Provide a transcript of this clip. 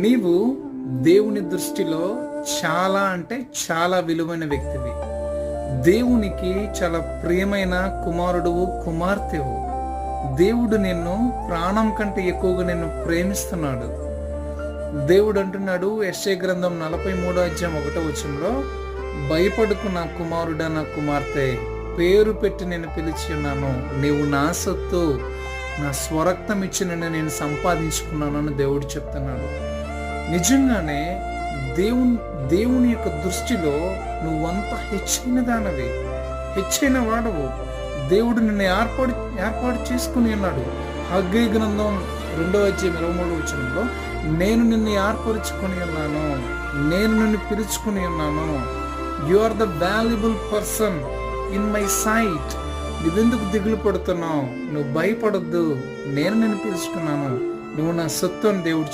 నీవు దేవుని దృష్టిలో చాలా అంటే చాలా విలువైన వ్యక్తివి. దేవునికి చాలా ప్రియమైన కుమారుడువు, కుమార్తెవు. దేవుడు నిన్ను ప్రాణం కంటే ఎక్కువగా నిన్ను ప్రేమిస్తున్నాడు. దేవుడు అంటున్నాడు యెషయా గ్రంథం 43:1 భయపడుకు నా కుమారుడా, నా కుమార్తె, పేరు పెట్టి నేను పిలిచి ఉన్నాను. నీవు నా సొత్తు, నా స్వరక్తం ఇచ్చి నేను సంపాదించుకున్నాను అని దేవుడు చెప్తున్నాడు. నిజంగానే దేవుని యొక్క దృష్టిలో నువ్వంత హెచ్చైన దానవి, హెచ్చైన వాడవు. దేవుడు నిన్ను ఏర్పాటు చేసుకుని ఉన్నాడు. హగ్గయి గ్రంథం 2:23 నేను నిన్ను ఏర్పరచుకుని ఉన్నాను, నేను నిన్ను పిలుచుకుని ఉన్నాను. You are the valuable person in my sight. నువ్వెందుకు దిగులు పడుతున్నావు? నువ్వు భయపడొద్దు, నేను నిన్ను పిలుచుకున్నాను, నువ్వు నా సొత్తు అని దేవుడు